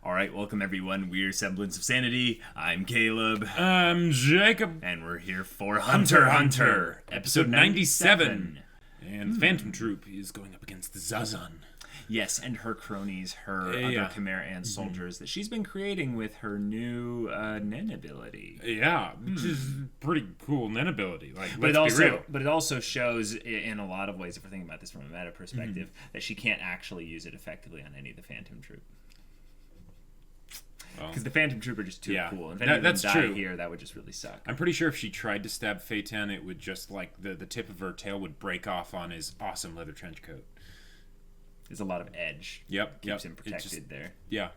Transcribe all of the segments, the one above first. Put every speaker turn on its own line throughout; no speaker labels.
All right, welcome everyone. We're Semblance of Sanity. I'm Caleb.
I'm Jacob.
And we're here for HunterxHunter, episode 97.
And the Phantom Troupe is going up against the Zazan.
Yes, and her cronies, her other Chimera Ant soldiers that she's been creating with her new Nen ability.
Yeah, which is pretty cool Nen ability. Like,
but it also shows in a lot of ways, if we're thinking about this from a meta perspective, that she can't actually use it effectively on any of the Phantom Troupe. Because the Phantom Troupe are just too cool. If any of them die here, that would just really suck.
I'm pretty sure if she tried to stab Feitan, it would just, like, the tip of her tail would break off on his awesome leather trench coat.
There's a lot of edge. Keeps him protected there.
Yeah.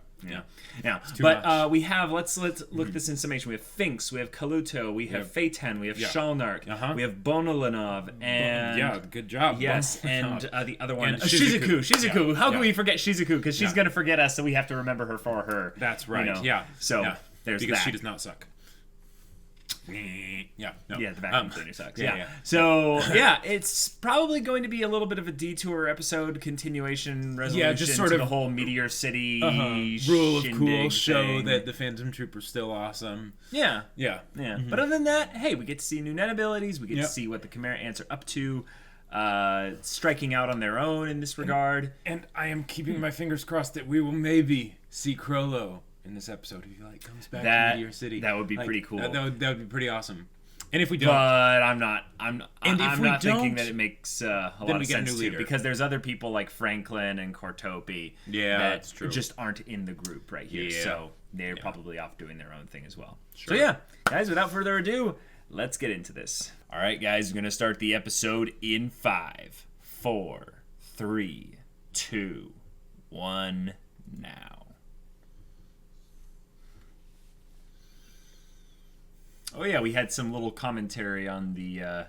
But we have, let's look this in summation. We have Finks, we have Kaluto, we have Feitan, we have Shalnark, we have Bonolanov, and...
good job.
Yes, and the other one, Shizuku. How can we forget Shizuku? Because she's going to forget us, so we have to remember her for her.
That's right,
So, there's
because
that.
she does not suck.
The vacuum cleaner sucks. So, it's probably going to be a little bit of a detour episode, continuation, resolution
just sort
to
of
the whole Meteor City
rule of cool show
thing.
that the Phantom Troupe are still awesome.
Yeah. But other than that, hey, we get to see new net abilities. We get to see what the Chimera Ants are up to, striking out on their own in this regard.
And I am keeping my fingers crossed that we will maybe see Crollo in this episode if he comes back to Meteor City.
That would be pretty cool.
That would be pretty awesome. And if we don't,
but I'm not thinking that it makes a lot of sense to, because there's other people like Franklin and Cortopi that just aren't in the group right here. So they're probably off doing their own thing as well. So guys, without further ado, let's get into this. All right, guys, we're gonna start the episode in 5, 4, 3, 2, 1, now. Oh yeah, we had some little commentary on the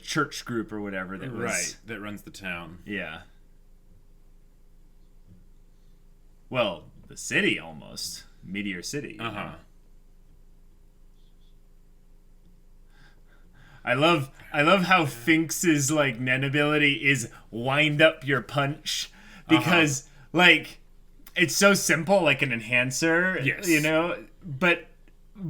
church group or whatever that was
that runs the town.
Yeah. Well, the city almost. Meteor City. I love how Finks's like Nen ability is wind up your punch, because like it's so simple, like an enhancer.
Yes.
You know, but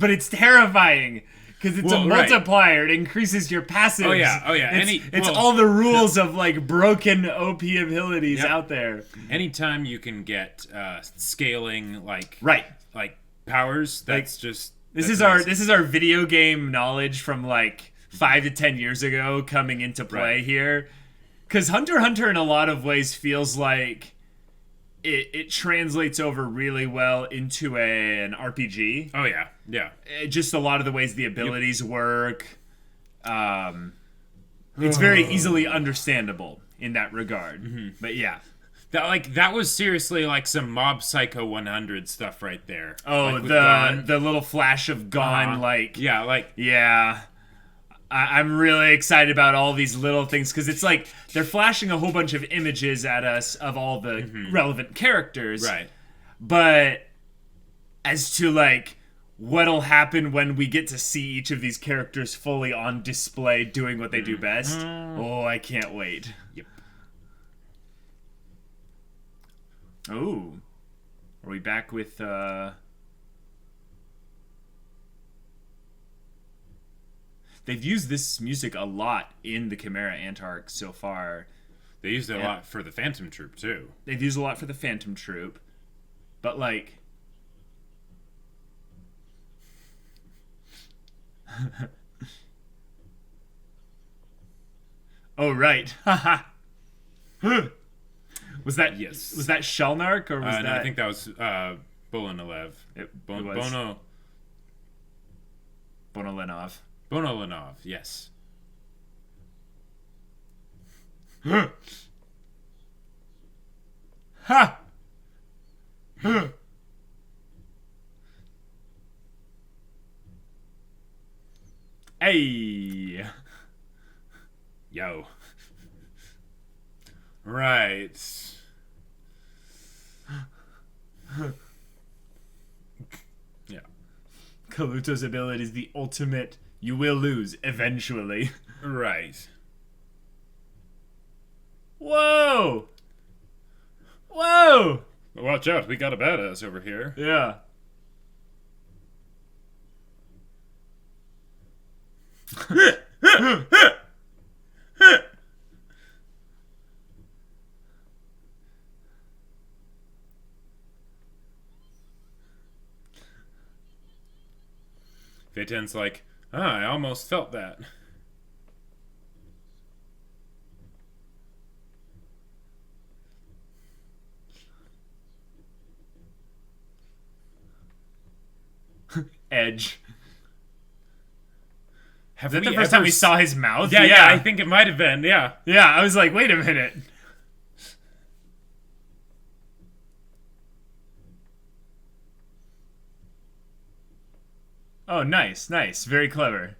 it's terrifying because it's a multiplier. It increases your passives.
Oh yeah.
It's all the rules of like broken OP abilities out there.
Anytime you can get scaling like powers, that's just
this is our video game knowledge from like 5 to 10 years ago coming into play here. Because HunterxHunter in a lot of ways feels like it translates over really well into an RPG.
Oh yeah.
Just a lot of the ways the abilities work. It's very easily understandable in that regard. But yeah.
That was seriously like some Mob Psycho 100 stuff right there.
Oh, the little flash of Gone, I'm really excited about all these little things, because it's like they're flashing a whole bunch of images at us of all the relevant characters. Right. But as to like what'll happen when we get to see each of these characters fully on display doing what they do best, oh, I can't wait.
Yep.
Oh. Are we back with They've used this music a lot in the Chimera Ant arc so far.
They used it a lot for the Phantom Troupe, too.
They've used a lot for the Phantom Troupe. But, like... oh, right. Haha. Was that Shalnark, or was that...
No, I think that was Bonolev.
Bonolanov.
Bonolanov, yes.
Ha! Hey!
Yo. Right. Yeah.
Kaluto's ability is the ultimate. You will lose eventually.
Right.
Whoa! Whoa!
Watch out, we got a badass over here.
Yeah.
Feitan's like, I almost felt that.
Edge.
Is
that the first time we saw his mouth?
Yeah, I think it might have been, yeah.
Yeah, I was like, wait a minute. Oh, nice. Very clever.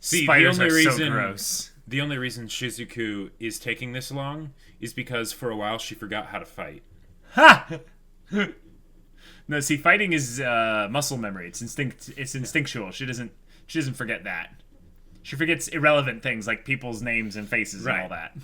See,
Spiders are so gross.
The only reason Shizuku is taking this long is because for a while she forgot how to fight.
Ha! No, see, fighting is muscle memory. It's instinctual. She doesn't forget that. She forgets irrelevant things like people's names and faces and all that.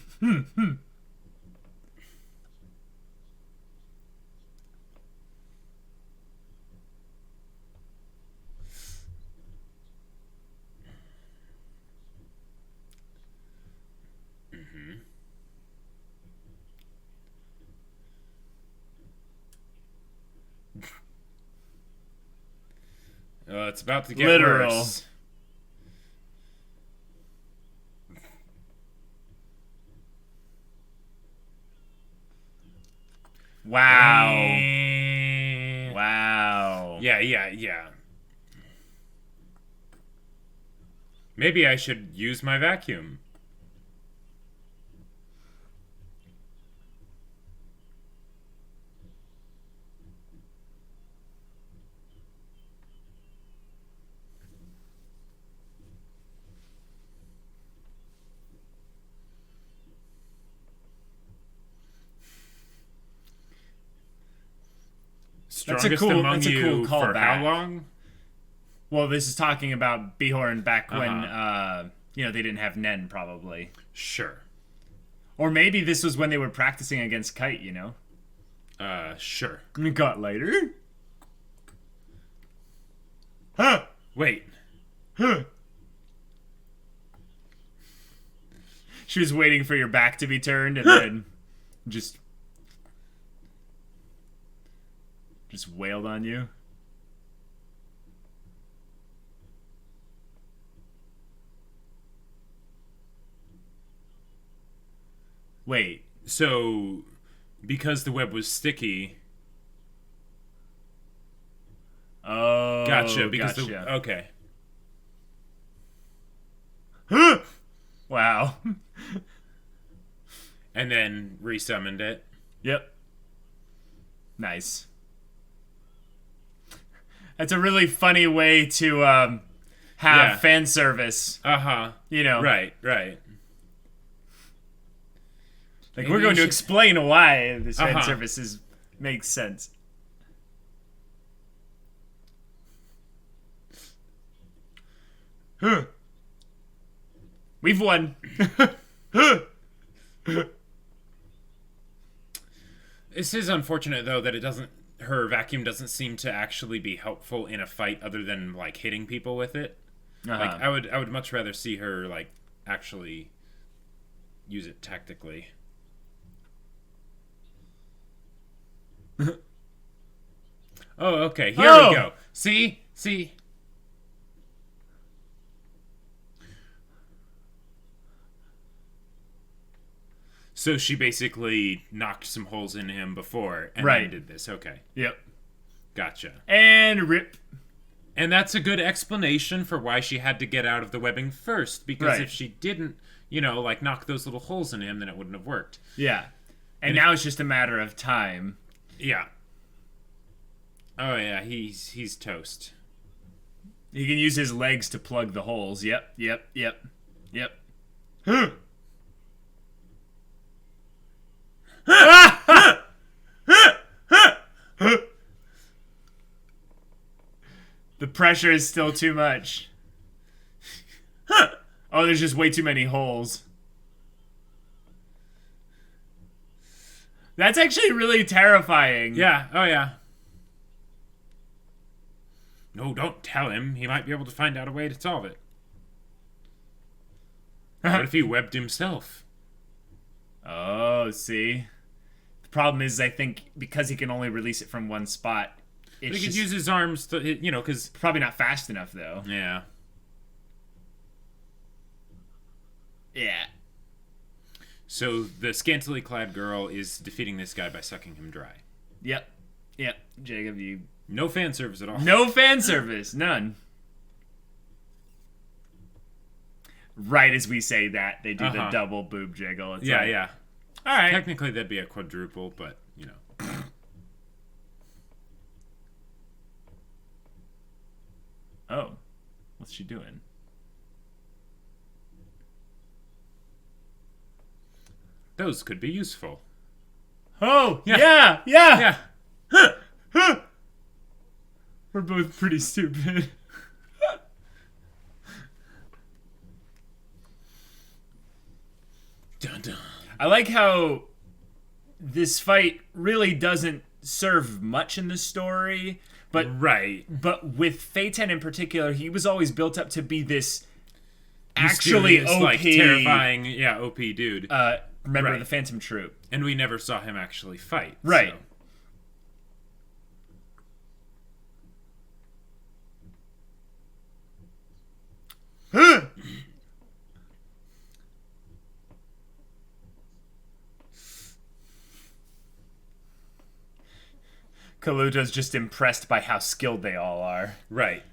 It's about to get worse.
Wow. Wow.
Yeah. Maybe I should use my vacuum. Strongest among you for how long?
Well, this is talking about Bihorn back when they didn't have Nen, probably.
Sure.
Or maybe this was when they were practicing against Kite, you know?
Sure.
It got later?
Huh! Wait.
Huh! She was waiting for your back to be turned and then just wailed on you. Wait.
So, because the web was sticky...
Oh,
gotcha.
Okay. Wow.
And then resummoned it.
Yep. Nice. That's a really funny way to have fan service. You know.
Right.
Like, maybe we're going to explain why this fan service makes sense. We've won.
This is unfortunate, though, that her vacuum doesn't seem to actually be helpful in a fight other than, like, hitting people with it. Like, I would much rather see her, like, actually use it tactically. Oh, okay. Here we go. See? So she basically knocked some holes in him before and then did this. Okay.
Yep.
Gotcha.
And rip.
And that's a good explanation for why she had to get out of the webbing first. Because if she didn't, like knock those little holes in him, then it wouldn't have worked.
Yeah. And now it's just a matter of time.
Yeah. Oh, yeah. He's toast.
He can use his legs to plug the holes. Yep. The pressure is still too much. Oh, there's just way too many holes. That's actually really terrifying.
Yeah. Oh, yeah. No, don't tell him. He might be able to find out a way to solve it. What if he webbed himself?
Oh, see? The problem is, I think, because he can only release it from one spot...
He could use his arms to, because...
Probably not fast enough, though.
Yeah.
Yeah.
So the scantily clad girl is defeating this guy by sucking him dry.
Yep. Jacob, you...
No fan service at all.
No fan service. None. Right as we say that, they do the double boob jiggle. It's
yeah.
All right.
Technically, that'd be a quadruple, but,
Oh. What's she doing?
Those could be useful.
Oh, yeah. We're both pretty stupid.
Dun dun.
I like how this fight really doesn't serve much in the story, but But with Feitan in particular, he was always built up to be this actually OP,
like, terrifying, OP dude.
Member of the Phantom Troupe,
and we never saw him actually fight.
Right. So. Kaluto's just impressed by how skilled they all are.
Right.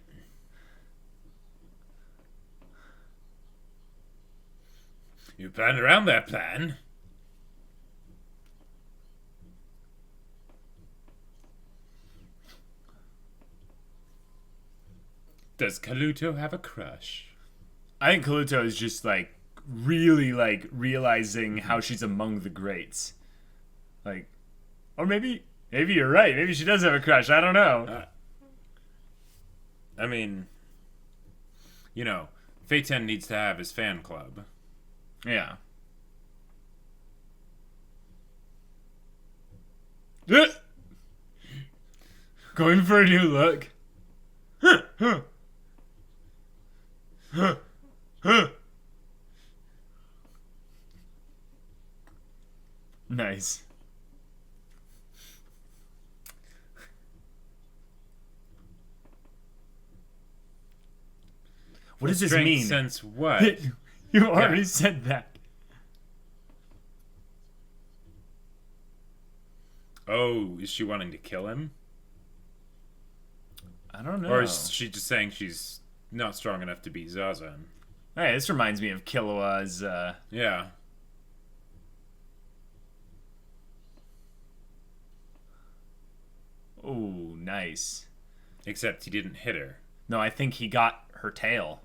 You planned around that plan. Does Kaluto have a crush?
I think Kaluto is just, like, really, like, realizing how she's among the greats. Like, or maybe you're right. Maybe she does have a crush. I don't know.
I mean, Feitan needs to have his fan club.
Yeah. Going for a new look. Nice. What does this mean?
Sense what?
You already said that.
Oh, is she wanting to kill him?
I don't know.
Or is she just saying she's not strong enough to beat Zazan?
Hey, this reminds me of Killua's,
Yeah.
Oh, nice.
Except he didn't hit her.
No, I think he got her tail.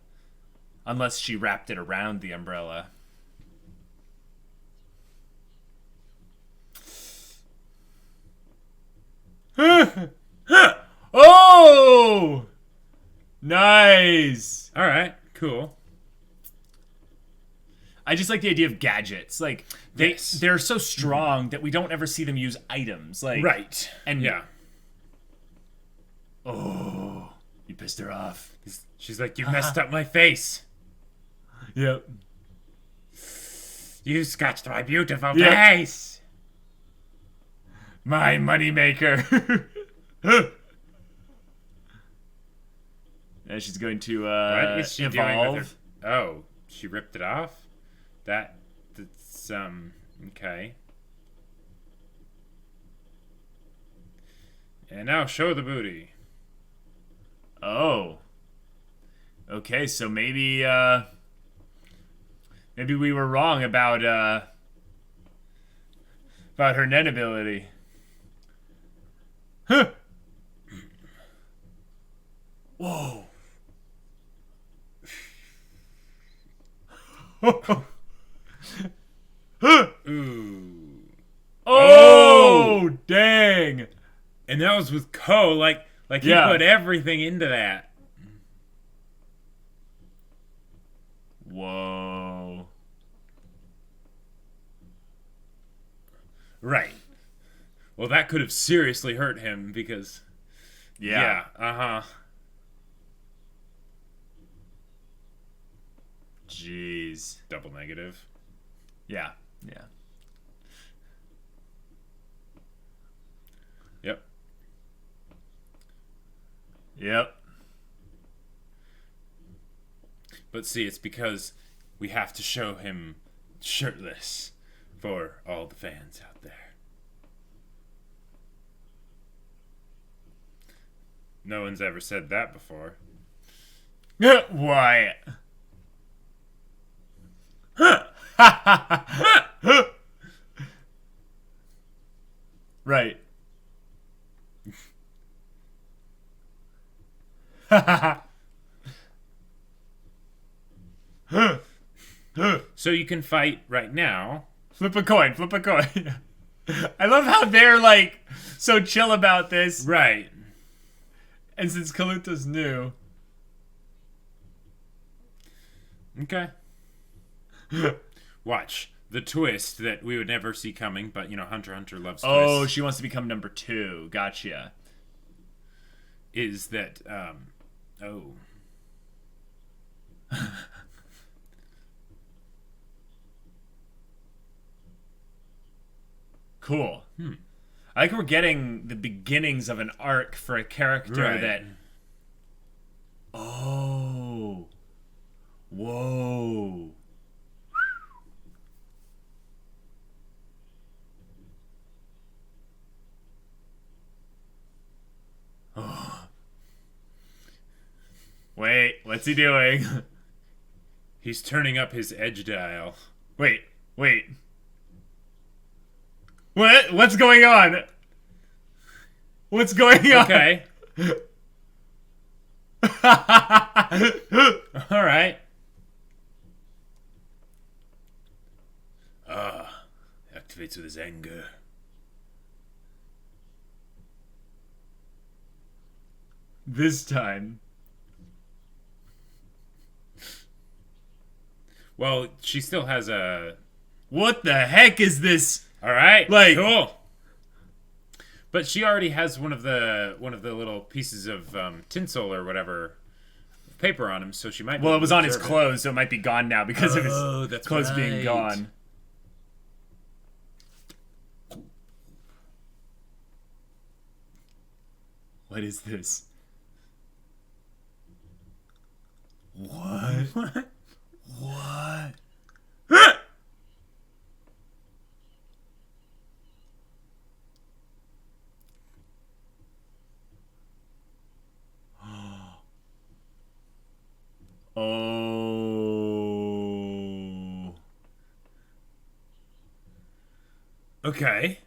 Unless she wrapped it around the umbrella. Oh! Nice!
Alright, cool.
I just like the idea of gadgets. Like, they're so strong that we don't ever see them use items. Like,
right.
And yeah. Oh, you pissed her off.
She's like, you messed up my face.
Yep.
You scratched my beautiful face.
My moneymaker. And she's going to
what is she
evolve.
Doing with her? Oh, she ripped it off? That's okay. And now show the booty.
Oh. Okay, so maybe we were wrong about her net ability. Huh. Whoa.
Ooh.
Oh, dang.
And that was with Ko, like he put everything into that.
Whoa.
Right. Well, that could have seriously hurt him because...
Yeah. Jeez.
Double negative.
Yeah. Yep.
But see, it's because we have to show him shirtless for all the fans out there. No one's ever said that before.
Why? Right.
So you can fight right now.
Flip a coin. I love how they're like so chill about this.
Right.
And since Kaluta's new.
Okay. Watch. The twist that we would never see coming, but, Hunter x Hunter loves twists.
Oh, she wants to become number 2. Gotcha.
Is that,
Cool. I like we're getting the beginnings of an arc for a character that... Oh. Whoa. Oh. Wait, what's he doing?
He's turning up his edge dial.
Wait. What's going on? What's going on?
Okay. All right. Activates with his anger.
This time.
Well, she still has a...
What the heck is this?
All right.
Like,
cool. But she already has one of the little pieces of tinsel or whatever paper on him, so she might.
Well, it was on his clothes, so it might be gone now because of his clothes being gone. What is this? What? What? Oh.
Okay.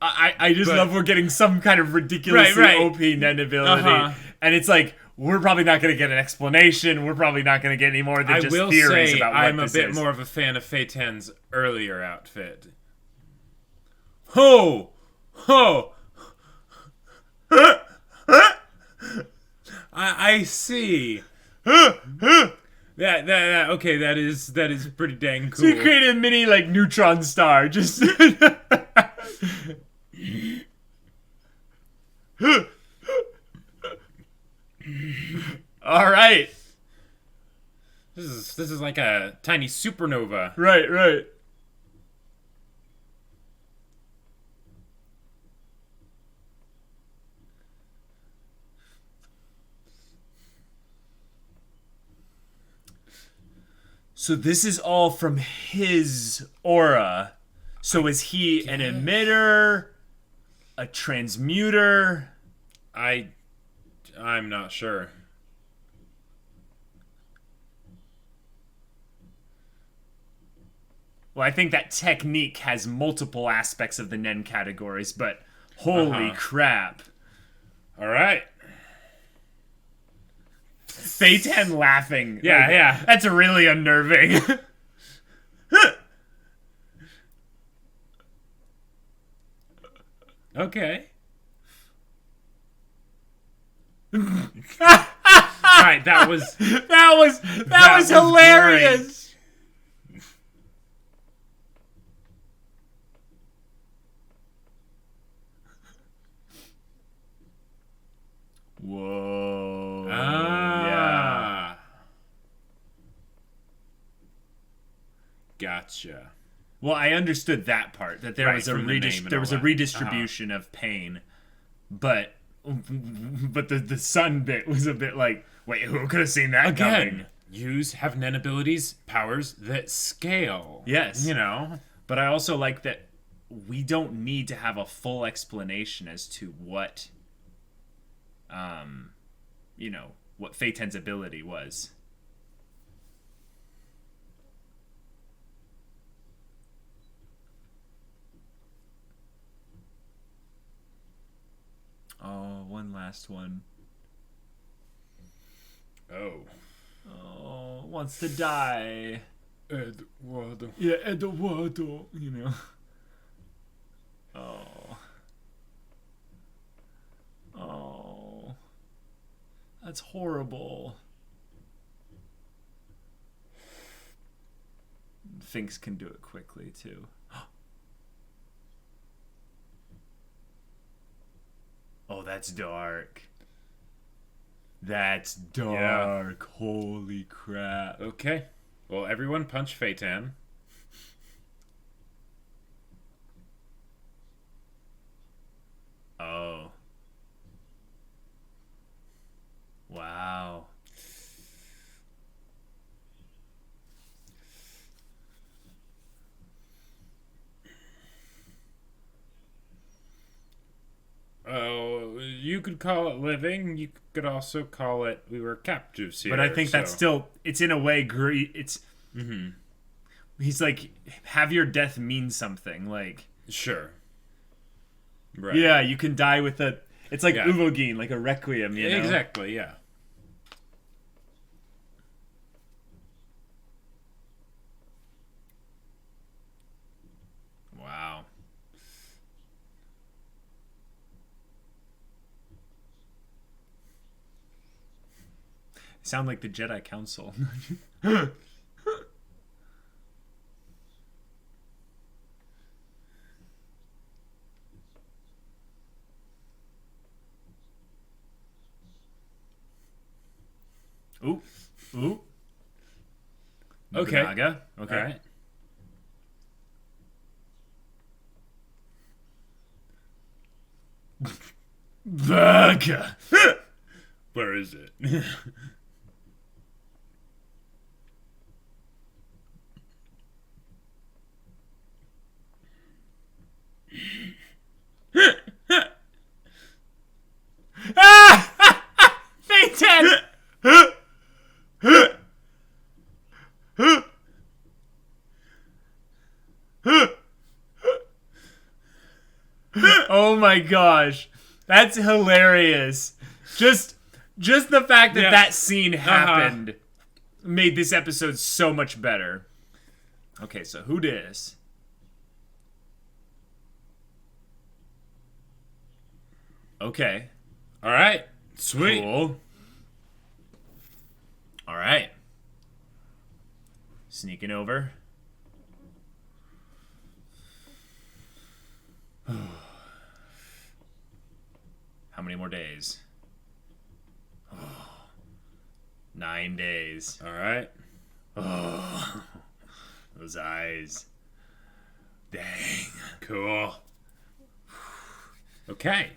I just love we're getting some kind of ridiculously OP Nen ability. And it's like, we're probably not going to get an explanation. We're probably not going to get any more than just theories about what this is.
I'm a bit more of a fan of Feitan's earlier outfit. Ho! I see. That okay, that is pretty dang cool.
So you created a mini neutron star, just all right.
This is like a tiny supernova.
Right. So this is all from his aura. So is he an emitter? A transmuter?
I'm not sure.
Well, I think that technique has multiple aspects of the Nen categories, but holy crap.
All right.
Feitan laughing.
Yeah.
That's really unnerving.
Okay. Alright, that was
hilarious.
Gotcha.
Well, I understood that part, that there was a redistribution of pain, but the sun bit was a bit like, wait, who could have seen that coming?
Use have nen abilities, powers that scale.
Yes.
You know?
But I also like that we don't need to have a full explanation as to what, what Feitan's ability was. Oh, one last one. Oh, wants to die.
Eduardo.
Yeah, Eduardo, Oh. That's horrible. Finks can do it quickly, too. Oh, that's dark. That's dark. Yeah. Holy crap.
Okay. Well, everyone punch Feitan.
Oh. Wow.
Oh, you could call it living. You could also call it we were captives here.
But I think that's still, it's in a way it's.
Mm-hmm.
He's like, have your death mean something, like.
Sure.
Right. Yeah, you can die with a. It's like Uvogin, like a requiem, you know.
Exactly. Yeah.
Wow. Sound like the Jedi Council. Ooh. Ooh.
Okay.
Nobunaga. Okay.
All right.
Vaga.
Where is it?
Feitan! Oh my gosh. That's hilarious. Just the fact that that scene happened made this episode so much better. Okay, so who dis? Okay.
All right. Sweet.
Cool. All right. Sneaking over. How many more days? 9 days.
All right.
Oh, those eyes. Dang.
Cool. Okay.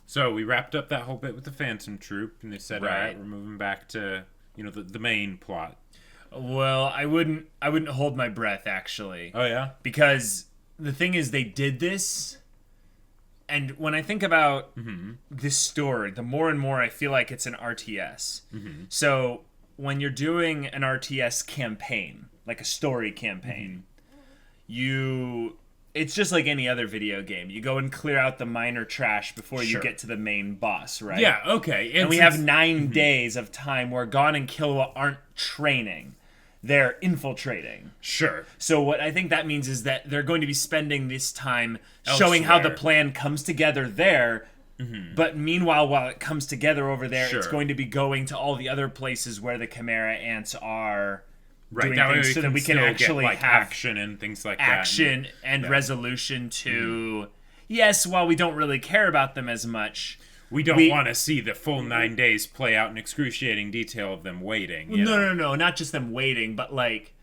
So we wrapped up that whole bit with the Phantom Troupe, and they said, "All right, we're moving back to the main plot."
Well, I wouldn't hold my breath, actually.
Oh yeah,
because the thing is, they did this, and when I think about this story, the more and more I feel like it's an RTS. So when you're doing an RTS campaign, like a story campaign, it's just like any other video game. You go and clear out the minor trash before you get to the main boss, right?
Yeah, okay.
And we have 9 days of time where Gon and Killua aren't training. They're infiltrating.
Sure.
So what I think that means is that they're going to be spending this time showing how the plan comes together there. But meanwhile, while it comes together over there, it's going to be going to all the other places where the Chimera Ants are...
Right,
doing things so that we can actually
get,
have
action and things like
action
that.
and resolution to... Yes, while we don't really care about them as much...
We don't want to see the full 9 days play out in excruciating detail of them waiting.
No, not just them waiting, but like...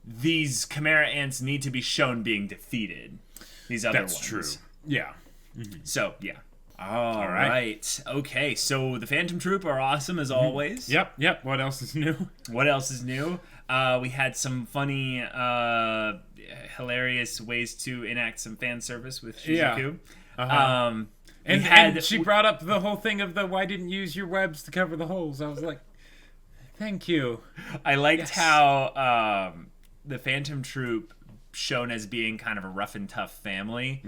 these Chimera ants need to be shown being defeated. These other ones.
That's true. Yeah.
Mm-hmm. So, yeah. All right. Okay, so the Phantom Troupe are awesome as always.
Yep. What else is new?
We had some funny, hilarious ways to enact some fan service with Shizuku.
Yeah. And she brought up the whole thing of the why didn't you use your webs to cover the holes. I was like, thank you.
I liked how the Phantom Troupe, shown as being kind of a rough and tough family,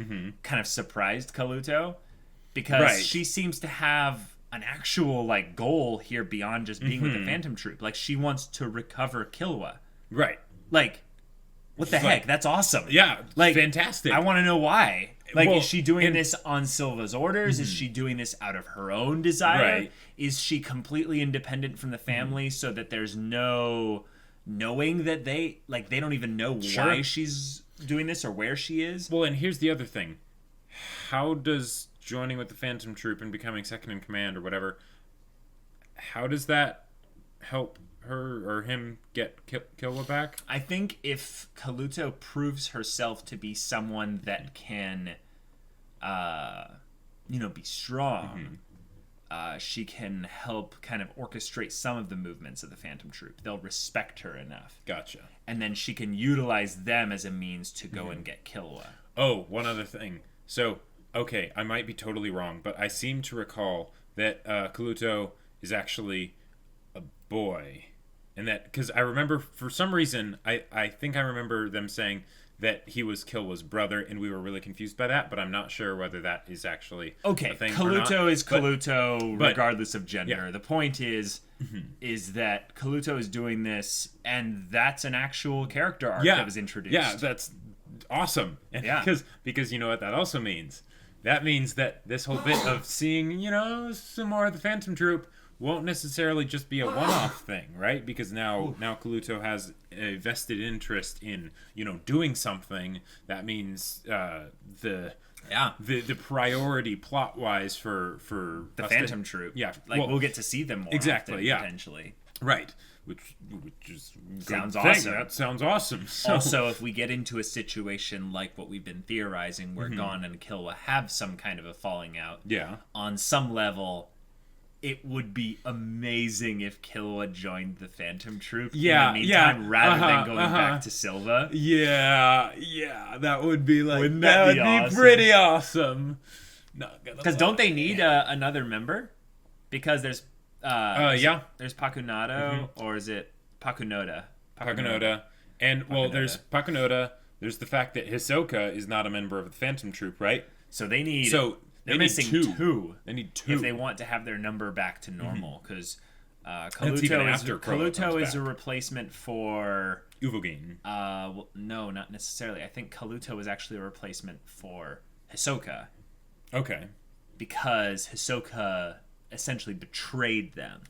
kind of surprised Kaluto. Because she seems to have an actual, like, goal here beyond just being with the Phantom Troupe. Like, she wants to recover Killua.
Right.
Like, what the heck? That's awesome.
Yeah,
like,
fantastic.
I want to know why. Like, is she doing this on Silva's orders? Is she doing this out of her own desire?
Right.
Is she completely independent from the family so that there's no knowing that they don't even know why she's doing this or where she is?
Well, and here's the other thing. How does joining with the Phantom Troupe and becoming second in command or whatever, how does that help her or him get Killua back?
I think if Kaluto proves herself to be someone that can, be strong, she can help kind of orchestrate some of the movements of the Phantom Troupe. They'll respect her enough.
Gotcha.
And then she can utilize them as a means to go and get Killua.
Oh, one other thing. So, okay, I might be totally wrong, but I seem to recall that Kaluto is actually a boy. And that, because I remember, for some reason, I think I remember them saying that he was Killua's brother, and we were really confused by that, but I'm not sure whether that is actually a thing
Kaluto
or not.
is Kaluto,
but
regardless of gender.
Yeah.
The point is that Kaluto is doing this, and that's an actual character arc that was introduced.
Yeah, that's awesome.
Yeah.
Because you know what that also means? That means that this whole bit of seeing, some more of the Phantom Troupe won't necessarily just be a one-off thing, right? Because now Kaluto has a vested interest in, doing something. That means the priority plot-wise for
the Phantom Troupe.
Yeah,
we'll get to see them more often, potentially.
Right. Which is
sounds awesome.
That sounds awesome. So,
also, if we get into a situation like what we've been theorizing, where Gon and Killua have some kind of a falling out, on some level, it would be amazing if Killua joined the Phantom Troupe in the meantime, rather than going back to Silva.
Yeah, that would be like,
wouldn't that be awesome?
Pretty awesome.
Because don't they need another member? Because there's there's Pakunato, or is it Pakunoda?
Pakunoda. And, there's Pakunoda. There's the fact that Hisoka is not a member of the Phantom Troupe, right?
So they need... They're missing two. They need two if they want to have their number back to normal. Because Kaluto is a replacement for...
Uvogin.
No, not necessarily. I think Kaluto is actually a replacement for Hisoka.
Okay.
Because Hisoka essentially betrayed them.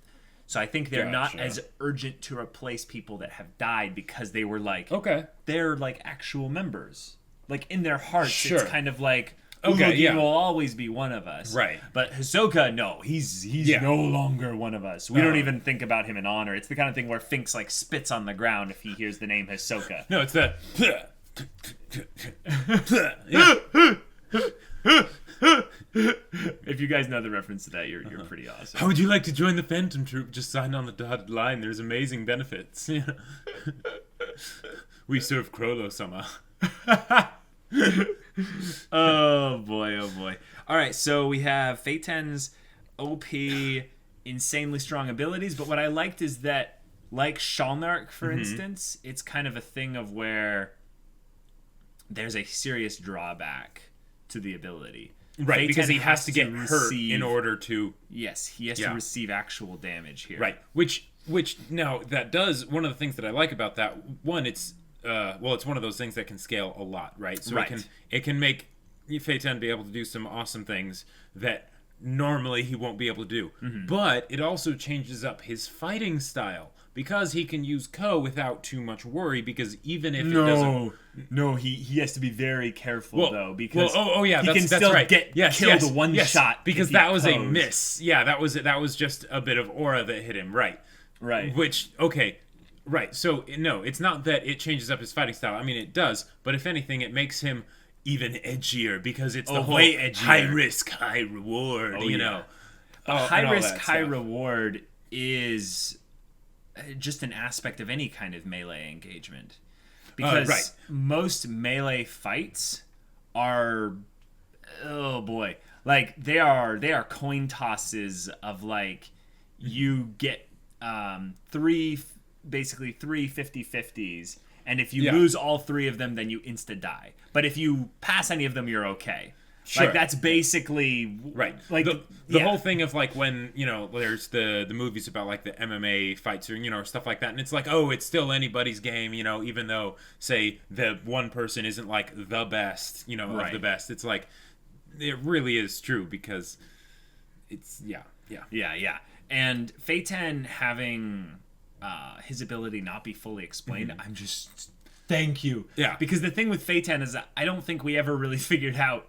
So I think they're not as urgent to replace people that have died because they were like...
Okay.
They're like actual members. Like in their hearts, it's kind of like...
Okay,
will always be one of us.
Right.
But Hisoka, no, he's no longer one of us. We don't even think about him in honor. It's the kind of thing where Finks like spits on the ground if he hears the name Hisoka.
No, it's the...
If you guys know the reference to that, you're pretty awesome.
How would you like to join the Phantom Troupe? Just sign on the dotted line. There's amazing benefits. We serve Krolo-sama.
Oh boy. All right, so we have Feitan's OP, insanely strong abilities, but what I liked is that, like Shalnark, for instance, it's kind of a thing of where there's a serious drawback to the ability.
Right, because he has to get hurt in order to...
Yes, he has to receive actual damage here.
Right, which now, that does... One of the things that I like about that, one, it's... it's one of those things that can scale a lot, right? So it can make Feitan be able to do some awesome things that normally he won't be able to do. But it also changes up his fighting style, because he can use Ko without too much worry, because even if it doesn't...
No, he has to be very careful, though, because
he
can still
right.
get killed one shot.
Because that was a miss. Yeah, that was just a bit of aura that hit him, right.
Right.
Which, okay... Right. So no, it's not that it changes up his fighting style. I mean, it does, but if anything, it makes him even edgier because it's the whole high risk, high reward. You know,
high risk, high reward is just an aspect of any kind of melee engagement, because most melee fights are, oh boy, like they are coin tosses of like you get three 50-50s, and if you lose all three of them, then you insta die. But if you pass any of them, you're okay. Sure. Like that's basically
right. Like the whole thing of like when there's the movies about like the MMA fights or stuff like that, and it's like, oh, it's still anybody's game, even though say the one person isn't like the best, of the best. It's like it really is true because it's yeah.
And Feitan having his ability not be fully explained, I'm just thank you.
Yeah.
Because the thing with Feitan is that I don't think we ever really figured out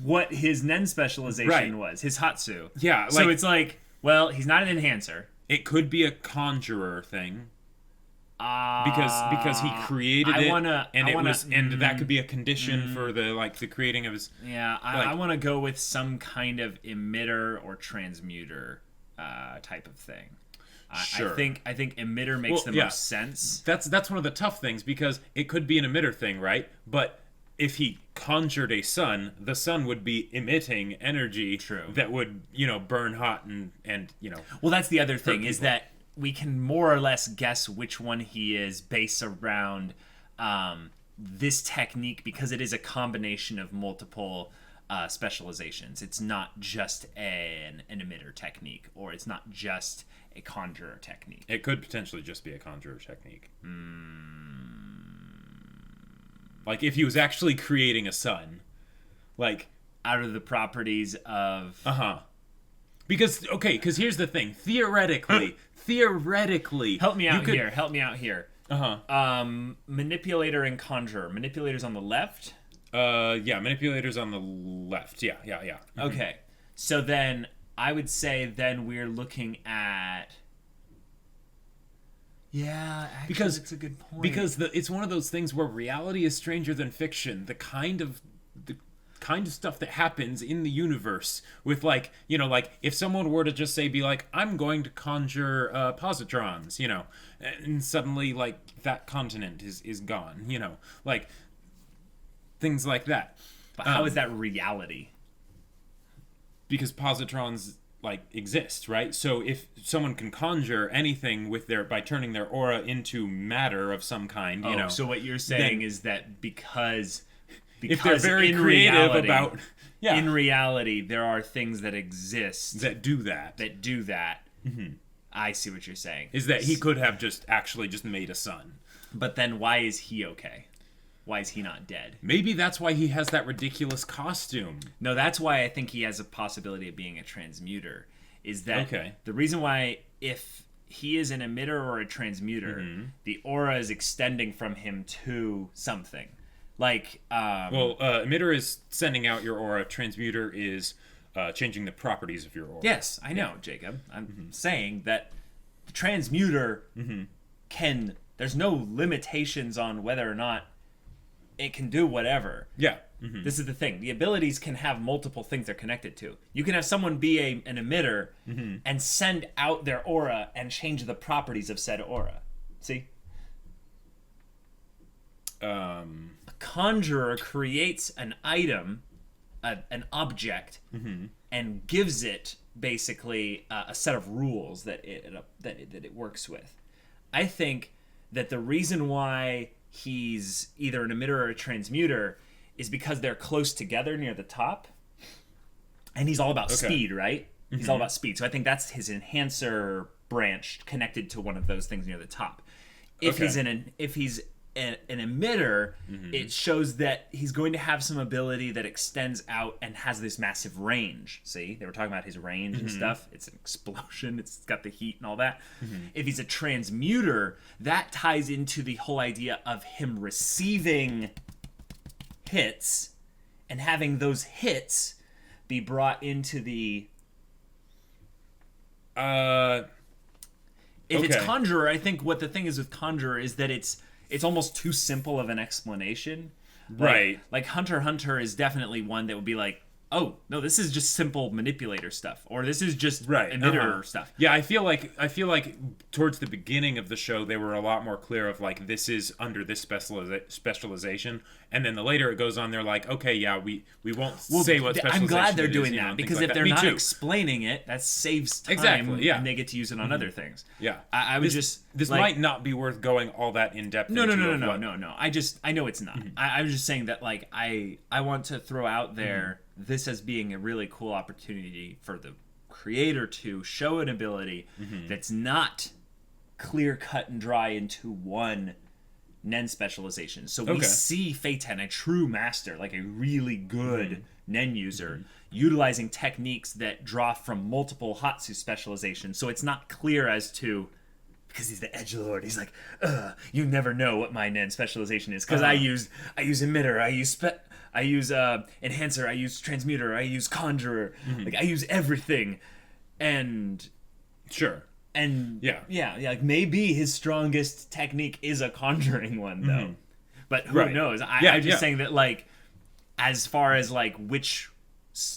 what his Nen specialization was, his Hatsu.
Yeah.
So it's like, well, he's not an enhancer.
It could be a conjurer thing. Because he created and that could be a condition for the creating of his.
Yeah, I want to go with some kind of emitter or transmuter type of thing.
Sure.
I think emitter makes the most sense.
That's one of the tough things because it could be an emitter thing, right? But if he conjured a sun, the sun would be emitting energy that would burn hot and
Well, that's the other thing is that we can more or less guess which one he is based around this technique because it is a combination of multiple specializations. It's not just an emitter technique, or it's not just a conjurer technique.
It could potentially just be a conjurer technique. Like if he was actually creating a sun, like
out of the properties of
because here's the thing. Theoretically,
help me out here. Manipulator and conjurer. Manipulator's on the left.
Manipulator's on the left. Yeah. Mm-hmm.
Okay. So then I would say we're looking at actually,
because
it's a good point.
Because it's one of those things where reality is stranger than fiction. The kind of stuff that happens in the universe with like if someone were to just be like, I'm going to conjure positrons, and suddenly like that continent is gone, like things like that.
But how is that reality?
Because positrons exist, right? So if someone can conjure anything by turning their aura into matter of some kind,
So what you're saying is that because
if they're very creative
in reality, there are things that exist
that do that.
Mm-hmm. I see what you're saying.
Is that he could have just made a sun.
But then why is he okay? Why is he not dead?
Maybe that's why he has that ridiculous costume.
No, that's why I think he has a possibility of being a transmuter. Is that the reason why if he is an emitter or a transmuter, the aura is extending from him to something. Like,
emitter is sending out your aura. Transmuter is changing the properties of your aura.
Yes, I know, Jacob. I'm saying that the transmuter can. There's no limitations on whether or not it can do whatever.
Yeah.
This is the thing. The abilities can have multiple things they're connected to. You can have someone be an emitter and send out their aura and change the properties of said aura. See? A conjurer creates an item, an object, and gives it basically a set of rules that it works with. I think that the reason why he's either an emitter or a transmuter is because they're close together near the top, and he's all about speed, right? He's all about speed. So I think that's his enhancer branch connected to one of those things near the top. If he's an emitter, it shows that he's going to have some ability that extends out and has this massive range. See, they were talking about his range and stuff. It's an explosion. It's got the heat and all that. If he's a transmuter, that ties into the whole idea of him receiving hits and having those hits be brought into the If it's Conjurer, I think what the thing is with Conjurer is that it's almost too simple of an explanation.
Right.
Like HunterxHunter is definitely one that would be like, oh, no, this is just simple manipulator stuff, or this is just emitter stuff.
Yeah, I feel like towards the beginning of the show they were a lot more clear of like, this is under this specialization, and then the later it goes on, they're like, okay, yeah, we won't say what specialization.
I'm glad they're doing that, because if they're not explaining it, that saves time, and they get to use it on other things.
Yeah,
I would
this might not be worth going all that in depth.
No. I know it's not. I was just saying that like I want to throw out there. This as being a really cool opportunity for the creator to show an ability that's not clear cut and dry into one Nen specialization. So we see Feitan, a true master, like a really good Nen user, utilizing techniques that draw from multiple Hatsu specializations. So it's not clear as to, because he's the edgelord, he's like, you never know what my Nen specialization is, because I use emitter, I use enhancer, I use transmuter, I use conjurer, like I use everything, and like maybe his strongest technique is a conjuring one though, but who knows? I'm just saying that like, as far as like which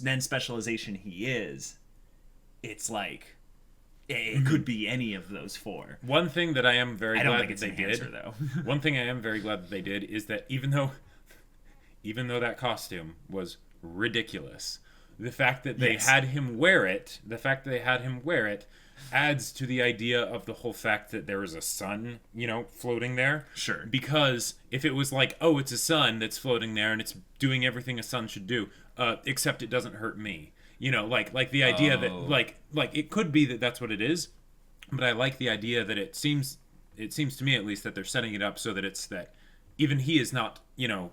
Nen specialization he is, it's like it could be any of those four.
One thing that I am very glad
that they did, though.
One thing I am very glad that they did is that even though that costume was ridiculous, the fact that they had him wear it, adds to the idea of the whole fact that there is a sun, floating there.
Sure.
Because if it was like, oh, it's a sun that's floating there and it's doing everything a sun should do, except it doesn't hurt me. Like the idea that like it could be that that's what it is, but I like the idea that it seems to me at least that they're setting it up so that it's that even he is not,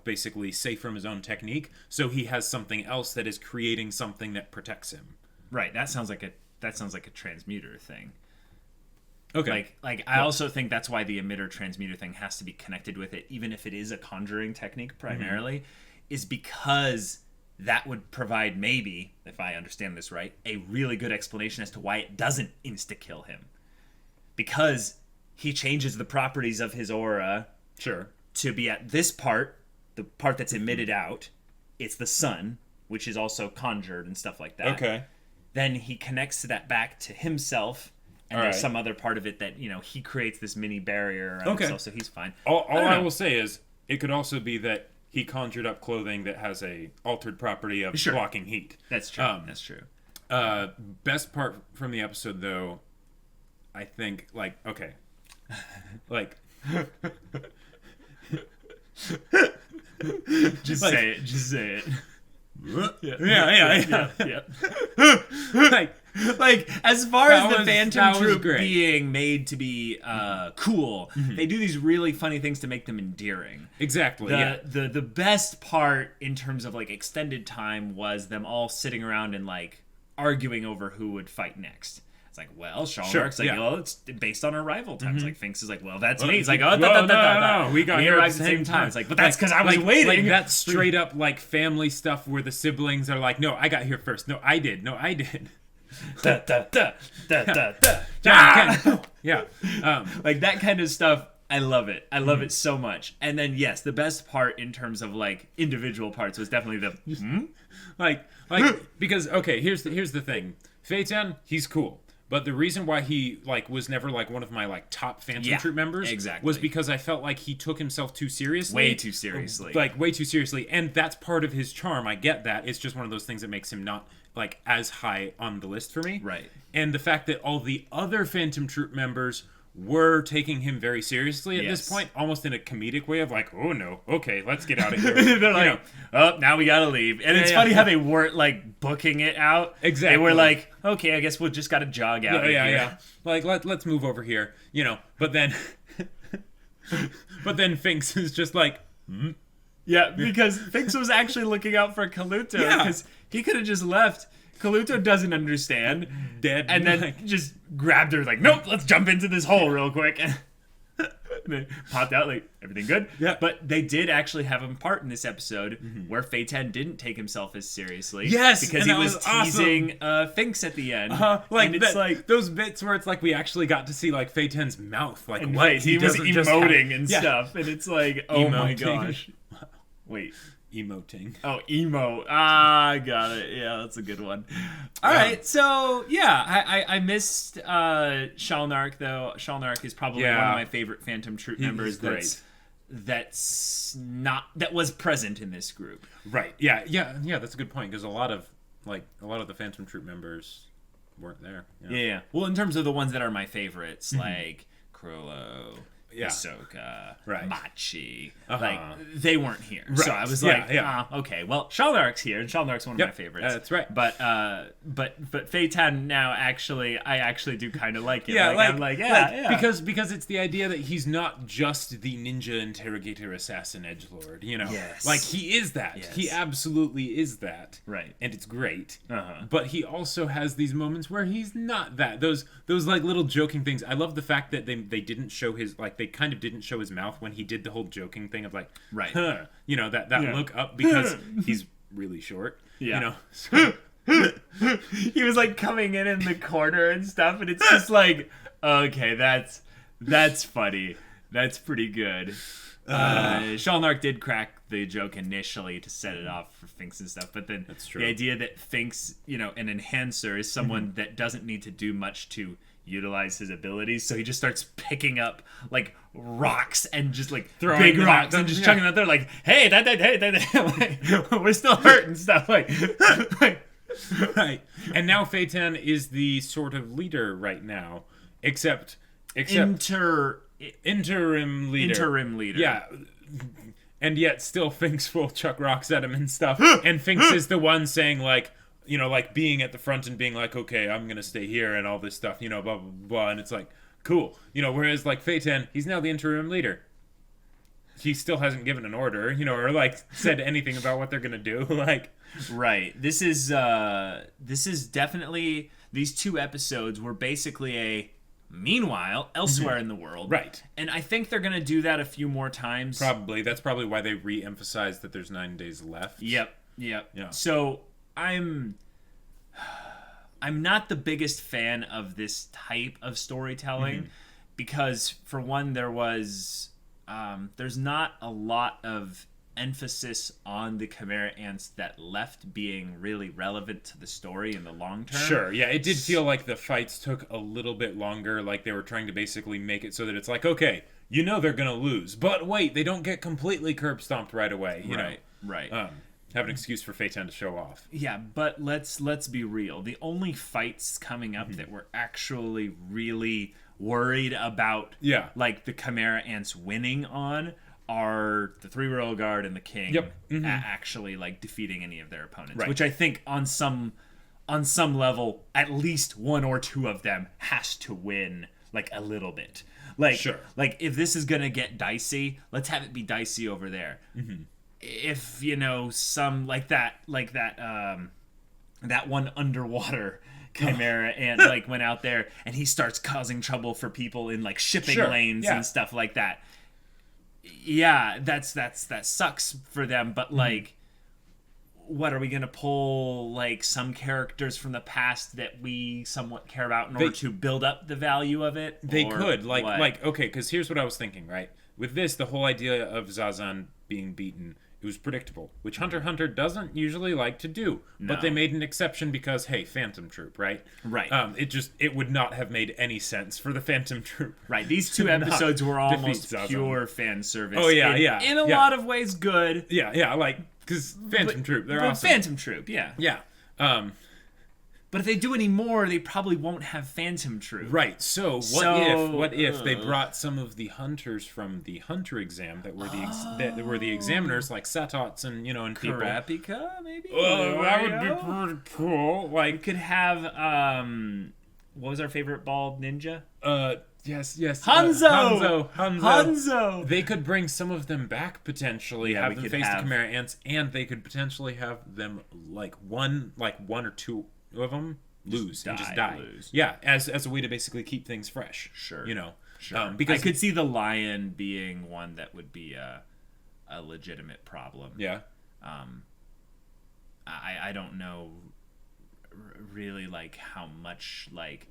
basically safe from his own technique, so he has something else that is creating something that protects him.
Right. That sounds like a transmuter thing. Okay. Like I also think that's why the emitter transmuter thing has to be connected with it, even if it is a conjuring technique primarily, is because that would provide, maybe, if I understand this right, a really good explanation as to why it doesn't insta-kill him. Because he changes the properties of his aura to be at this part, the part that's emitted out, it's the sun, which is also conjured and stuff like that.
Okay.
Then he connects that back to himself, and there's some other part of it that, he creates this mini barrier around himself, so he's fine.
All I will say is, it could also be that he conjured up clothing that has a altered property of blocking heat.
That's true. That's true.
Best part from the episode, though, I think, like, okay. Like...
Just say it.
Yeah.
like as far as the Phantom Troupe being made to be cool, they do these really funny things to make them endearing.
Exactly.
The best part in terms of like extended time was them all sitting around and like arguing over who would fight next. It's like, well, Shalmark's like, well, it's based on arrival times. Like, Finks is like, well, that's me. It's like,
no, we got here
at the same time. It's like, but that's because I was waiting.
Like, that straight up, like, family stuff where the siblings are like, no, I got here first. No, I did. Yeah.
Like, that kind of stuff, I love it. I love it so much. And then, yes, the best part in terms of, like, individual parts was definitely the,
like, because, okay, here's the thing. Feitan, he's cool. But the reason why he was never one of my top Phantom Troupe members was because I felt like he took himself too seriously.
Way too seriously.
Way too seriously. And that's part of his charm. I get that. It's just one of those things that makes him not as high on the list for me.
Right.
And the fact that all the other Phantom Troupe members were taking him very seriously at this point, almost in a comedic way of oh no, okay, let's get out of here.
They're like, oh, now we gotta leave. And it's funny how they weren't booking it out.
Exactly.
They were like, okay, I guess we'll just gotta jog out of here. Yeah.
Let's move over here, but then Finks is just like,
Yeah, because Finks was actually looking out for Kaluto, because he could have just left. Kaluto doesn't understand.
Dead.
And then just grabbed her nope, let's jump into this hole real quick. They popped out like, everything good? Yeah. But they did actually have a part in this episode where Feitan didn't take himself as seriously.
Yes!
Because he was teasing Finks at the end.
Like, and it's like those bits where it's like we actually got to see like Feitan's mouth. Like,
and what? He was emoting and stuff. And it's like, oh my gosh. Wait.
Emoting.
Oh, emo. I got it. Yeah, that's a good one. All right, so yeah, I missed Shalnark though. Shalnark is probably one of my favorite Phantom Troupe members. That was present in this group.
Right. Yeah. That's a good point because a lot of the Phantom Troupe members weren't there.
Yeah. Well, in terms of the ones that are my favorites, like Krollo. Ahsoka, Machi, like they weren't here, so I was like, okay, well, Shalnark's here, and Shalnark's one of my favorites.
That's right.
But Feitan now I actually do kind of like it.
Because it's the idea that he's not just the ninja interrogator assassin edgelord,
Yes.
Like he is that. Yes. He absolutely is that.
Right.
And it's great. But he also has these moments where he's not that. Those like little joking things. I love the fact that they didn't show his they kind of didn't show his mouth when he did the whole joking thing of like, huh, that look up because he's really short. Yeah.
He was like coming in the corner and stuff, and it's just like, okay, that's funny. That's pretty good. Shalnark did crack the joke initially to set it off for Finks and stuff, but then the idea that Finks, an enhancer, is someone that doesn't need to do much to utilize his abilities, so he just starts picking up like rocks and just like throwing big rocks and just chucking them out there like, hey, like, we're still hurt and stuff like
right. And now Feitan is the sort of leader right now, except
interim leader.
Yeah. And yet still Finks will chuck rocks at him and stuff. And Finks is the one saying like, like being at the front and being like, okay, I'm going to stay here and all this stuff, blah, blah, blah. And it's like, cool. Whereas like Feitan, he's now the interim leader. He still hasn't given an order, or like said anything about what they're going to do. Like,
right. This is definitely, these 2 episodes were basically a meanwhile elsewhere in the world.
Right.
And I think they're going to do that a few more times.
Probably. That's probably why they re-emphasized that there's 9 days left.
Yep. Yeah. So I'm not the biggest fan of this type of storytelling because, for one, there's not a lot of emphasis on the Chimera Ants that left being really relevant to the story in the long term.
Sure, yeah, it did feel like the fights took a little bit longer, like they were trying to basically make it so that it's like, okay, they're gonna lose, but wait, they don't get completely curb stomped right away, you know?
Right.
Have an excuse for Feitan to show off.
Yeah, but let's be real. The only fights coming up that we're actually really worried about, like the Chimera Ants winning on, are the 3 Royal Guard and the King actually like defeating any of their opponents, which I think on some level at least 1 or 2 of them has to win like a little bit. Like, like if this is gonna get dicey, let's have it be dicey over there. If some that one underwater Chimera Ant like went out there and he starts causing trouble for people in like shipping lanes and stuff like that. Yeah, that sucks for them, but like, what are we gonna pull like some characters from the past that we somewhat care about in order to build up the value of it?
They could okay, because here's what I was thinking. Right, with this, the whole idea of Zazan being beaten, it was predictable, which HunterxHunter doesn't usually like to do. No. But they made an exception because, hey, Phantom Troupe, right?
Right.
It would not have made any sense for the Phantom Troupe.
Right. These 2 episodes were almost pure fan service.
Oh, yeah,
in a lot of ways, good.
Yeah, like, because Phantom Troupe, they're awesome.
Phantom Troupe, yeah.
Yeah.
But if they do any more, they probably won't have Phantom Troupe.
Right. So what if they brought some of the hunters from the Hunter exam that were the examiners, like Satots and and people.
Kurapika, maybe.
Oh, that would be pretty cool. Like,
we could have what was our favorite bald ninja?
Yes.
Hanzo.
They could bring some of them back potentially. Yeah, have them face the Chimera Ants, and they could potentially have them like one or 2 of them lose and just die.
Lose.
Yeah, as a way to basically keep things fresh.
Sure. Sure. Because I could see the lion being one that would be a legitimate problem.
Yeah.
I don't know really like how much like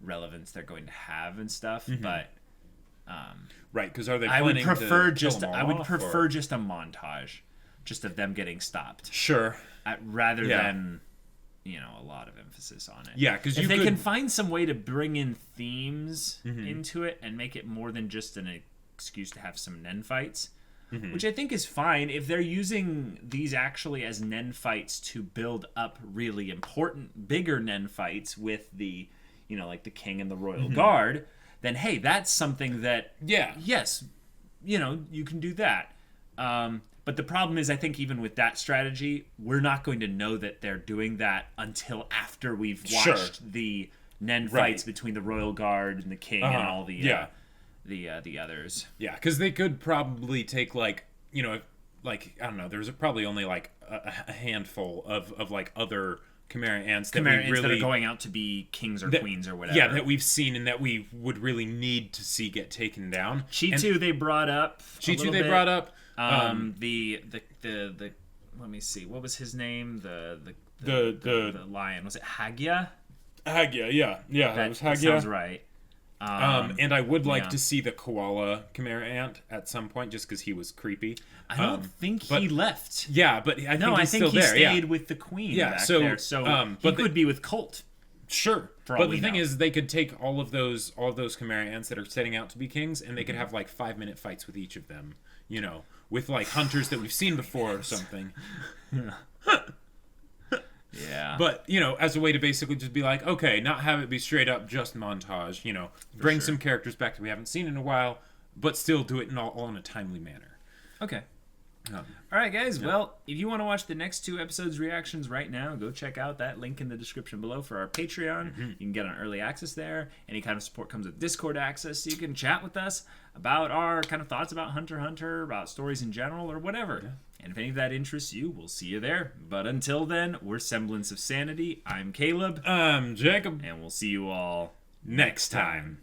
relevance they're going to have and stuff, but
right, because are they?
I would prefer just a montage, just of them getting stopped.
Sure.
Rather than a lot of emphasis on it.
Yeah, because
if they can find some way to bring in themes into it and make it more than just an excuse to have some nen fights. Which I think is fine if they're using these actually as nen fights to build up really important, bigger nen fights with the, like the king and the royal guard. Then hey, that's something that yes, you can do that. But the problem is, I think even with that strategy, we're not going to know that they're doing that until after we've watched the nen fights between the royal guard and the king and all the others.
Yeah, because they could probably take I don't know, there's probably only like a handful of like other Chimera ants that
are going out to be kings or queens or whatever.
Yeah, that we've seen and that we would really need to see get taken down.
Chitu they brought up.
Brought up.
The let me see, what was his name? The lion, was it Hagia?
Yeah, that was Hagia.
Sounds right.
And I would like to see the koala Chimera ant at some point, just because he was creepy.
I don't think he left.
Yeah, but I think he's still
he
there.
Stayed with the queen. Back there. So he could be with Colt.
Sure, but the thing is, they could take all of those Chimera ants that are setting out to be kings, and they could have like 5-minute fights with each of them. With like hunters that we've seen before or something.
Yeah.
But, as a way to basically just be like, okay, not have it be straight up just montage, bring some characters back that we haven't seen in a while, but still do it all in a timely manner.
Okay. All right, guys. Yeah. Well, if you want to watch the next 2 episodes' reactions right now, go check out that link in the description below for our Patreon. You can get on early access there. Any kind of support comes with Discord access, so you can chat with us about our kind of thoughts about Hunter, about stories in general, or whatever. Yeah. And if any of that interests you, we'll see you there. But until then, we're Semblance of Sanity. I'm Caleb.
I'm Jacob.
And we'll see you all
next time.